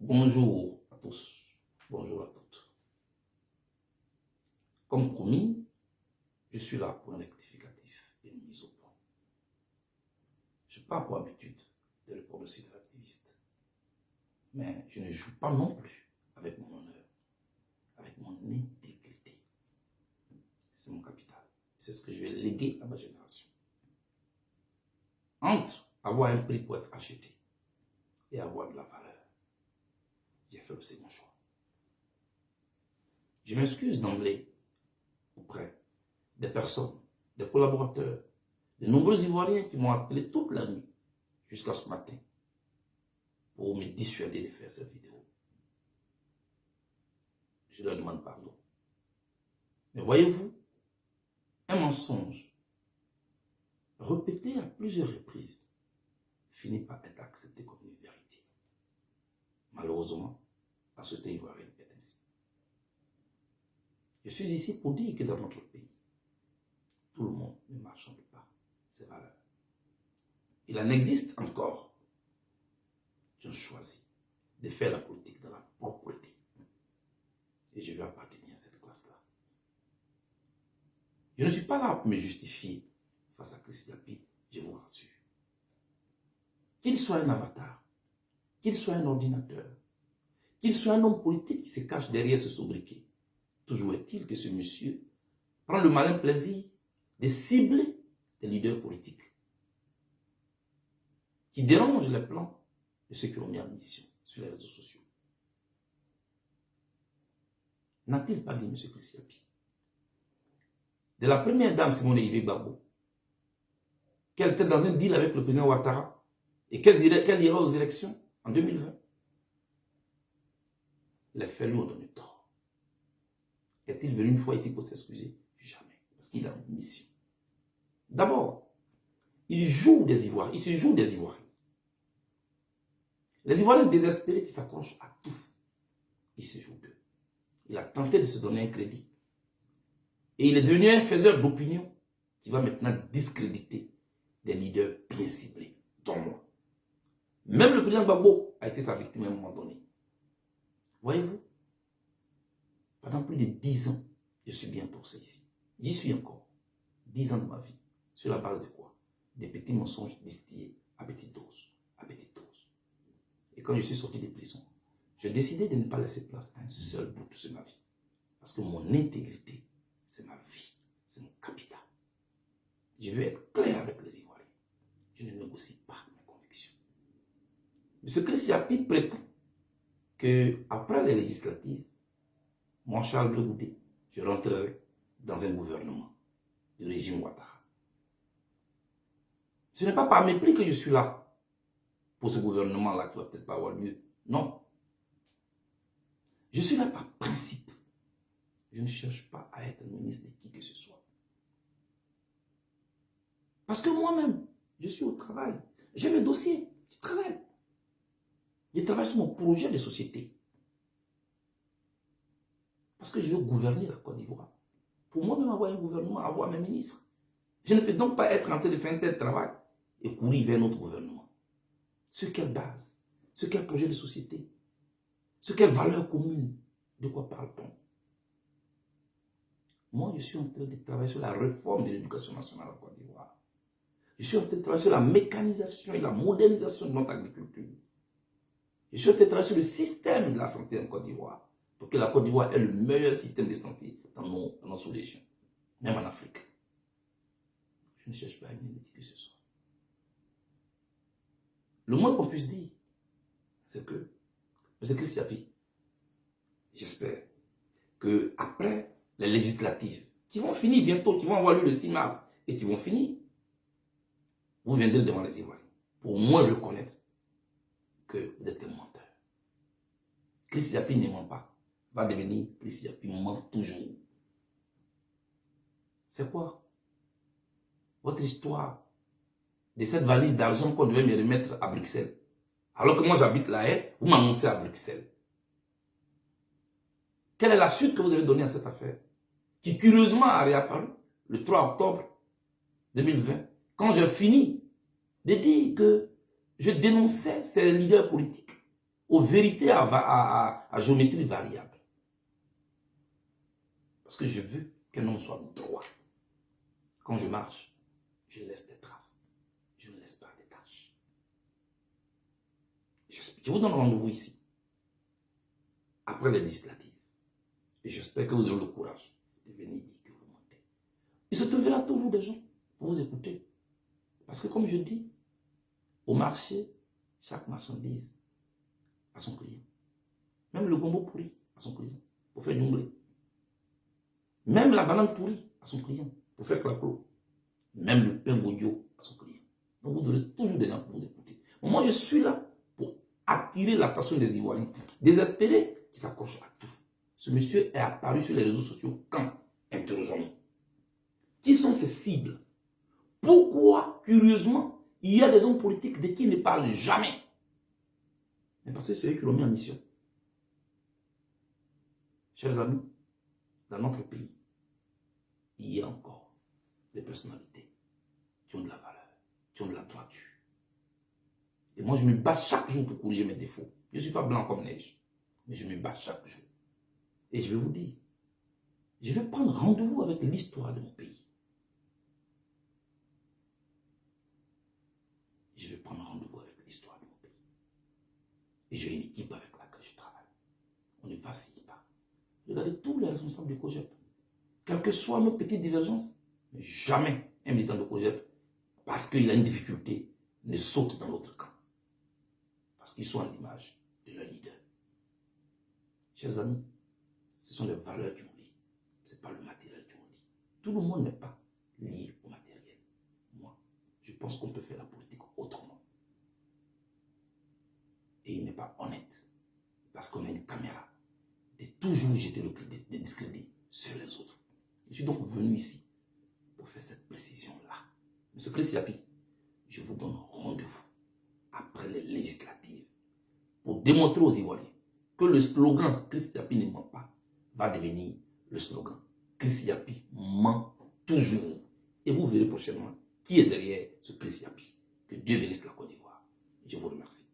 Bonjour à tous, bonjour à toutes. Comme promis, je suis là pour un rectificatif et une mise au point. Je n'ai pas pour habitude de répondre aussi des activistes, mais je ne joue pas non plus avec mon honneur, avec mon intégrité. C'est mon capital. C'est ce que je vais léguer à ma génération. Entre avoir un prix pour être acheté et avoir de la valeur, j'ai fait aussi mon choix. Je m'excuse d'emblée auprès des personnes, des collaborateurs, de nombreux Ivoiriens qui m'ont appelé toute la nuit jusqu'à ce matin pour me dissuader de faire cette vidéo. Je leur demande pardon. Mais voyez-vous, un mensonge répété à plusieurs reprises finit par être accepté comme une vérité. Malheureusement, la société ivoirienne est ainsi. Je suis ici pour dire que dans notre pays, tout le monde ne marchande pas ses valeurs. Il en existe encore qui ont choisi de faire la politique dans la propreté. Et je vais appartenir à cette classe-là. Je ne suis pas là pour me justifier face à Christ Yapi, je vous rassure. Qu'il soit un avatar, qu'il soit un ordinateur, qu'il soit un homme politique qui se cache derrière ce sobriquet, toujours est-il que ce monsieur prend le malin plaisir de cibler des leaders politiques qui dérangent les plans de ceux qui ont mis en mission sur les réseaux sociaux. N'a-t-il pas dit, M. Christ Yapi, de la première dame Simone Yves Gbagbo, qu'elle était dans un deal avec le président Ouattara et qu'elle ira aux élections en 2020? Les faits lui ont donné tort. Est-il venu une fois ici pour s'excuser? Jamais, parce qu'il a une mission. D'abord, il joue des Ivoiriens, il se joue des Ivoiriens. Les Ivoiriens désespérés qui s'accrochent à tout, il se joue d'eux. Il a tenté de se donner un crédit. Et il est devenu un faiseur d'opinion qui va maintenant discréditer des leaders bien ciblés, dont moi. Même le président Gbagbo a été sa victime à un moment donné. Voyez-vous, pendant plus de 10 ans, je suis bien poussé ici. J'y suis encore. 10 ans de ma vie. Sur la base de quoi? Des petits mensonges distillés à petite dose, à petite dose. Et quand je suis sorti de prison, j'ai décidé de ne pas laisser place à un seul bout de ma vie. Parce que mon intégrité, c'est ma vie, c'est mon capital. Je veux être clair avec les Ivoiriens. Je ne négocie pas mes convictions. M. Christ Yapi prétend qu'après les législatives, moi, Charles Blé Goudé, je rentrerai dans un gouvernement du régime Ouattara. Ce n'est pas par mépris que je suis là pour ce gouvernement-là qui ne va peut-être pas avoir lieu. Non. Je suis là par principe. Je ne cherche pas à être ministre de qui que ce soit. Parce que moi-même, je suis au travail. J'ai mes dossiers. Je travaille. Je travaille sur mon projet de société. Parce que je veux gouverner la Côte d'Ivoire. Pour moi-même avoir un gouvernement, avoir mes ministres. Je ne peux donc pas être en train de faire un tel travail et courir vers notre gouvernement. Sur quelle base? Sur quel projet de société? Sur quelle valeur commune? De quoi parle-t-on? Moi, je suis en train de travailler sur la réforme de l'éducation nationale en Côte d'Ivoire. Je suis en train de travailler sur la mécanisation et la modernisation de notre agriculture. Je suis en train de travailler sur le système de la santé en Côte d'Ivoire. Pour que la Côte d'Ivoire ait le meilleur système de santé dans nos sous-régions, même en Afrique. Je ne cherche pas à mener qui que ce soit. Le moins qu'on puisse dire, c'est que M. Christ Yapi, j'espère qu'après les législatives, qui vont finir bientôt, qui vont avoir lieu le 6 mars, et qui vont finir, vous viendrez devant les Ivoiriens, pour au moins reconnaître que vous êtes un menteur. Christ Yapi ne ment pas, va devenir Christ Yapi ment toujours. C'est quoi votre histoire de cette valise d'argent qu'on devait me remettre à Bruxelles? Alors que moi j'habite là, vous m'annoncez à Bruxelles. Quelle est la suite que vous avez donnée à cette affaire? Qui curieusement a réapparu le 3 octobre 2020, quand j'ai fini de dire que je dénonçais ces leaders politiques aux vérités à géométrie variable. Parce que je veux qu'un homme soit droit. Quand je marche, je laisse des traces. Je ne laisse pas des taches. Je vous donne rendez-vous ici, après les législatives. Et j'espère que vous aurez le courage de venir dire que vous mentez. Il se trouvera toujours des gens pour vous écouter. Parce que comme je dis, au marché, chaque marchandise a son client. Même le gombo pourri a son client pour faire du blé. Même la banane pourrie a son client pour faire claclo. Même le pain audio a son client. Donc vous aurez toujours des gens pour vous écouter. Moi, je suis là pour attirer l'attention des Ivoiriens, désespérés qui s'accrochent à tout. Ce monsieur est apparu sur les réseaux sociaux quand? Interrogeons-nous. Qui sont ces cibles? Pourquoi, curieusement, il y a des hommes politiques de qui ils ne parlent jamais? Mais parce que c'est eux qui l'ont mis en mission. Chers amis, dans notre pays, il y a encore des personnalités qui ont de la valeur, qui ont de la droiture. Et moi, je me bats chaque jour pour corriger mes défauts. Je ne suis pas blanc comme neige, mais je me bats chaque jour. Et je vais vous dire, je vais prendre rendez-vous avec l'histoire de mon pays. Je vais prendre rendez-vous avec l'histoire de mon pays. Et j'ai une équipe avec laquelle je travaille. On ne vacille pas. Regardez tous les responsables du COJEP. Quelles que soient nos petites divergences, jamais un militant de COJEP, parce qu'il a une difficulté, ne saute dans l'autre camp. Parce qu'ils sont à l'image de leur leader. Chers amis, ce sont les valeurs qui ont dit. Ce n'est pas le matériel qui ont dit. Tout le monde n'est pas lié au matériel. Moi, je pense qu'on peut faire la politique autrement. Et il n'est pas honnête, parce qu'on a une caméra, de toujours jeter le discrédit sur les autres. Je suis donc venu ici pour faire cette précision-là. Monsieur Christ Yapi, je vous donne rendez-vous après les législatives pour démontrer aux Ivoiriens que le slogan Christ Yapi ne ment pas va devenir le slogan Christ Yapi ment toujours. Et vous verrez prochainement qui est derrière ce Christ Yapi. Que Dieu bénisse la Côte d'Ivoire. Je vous remercie.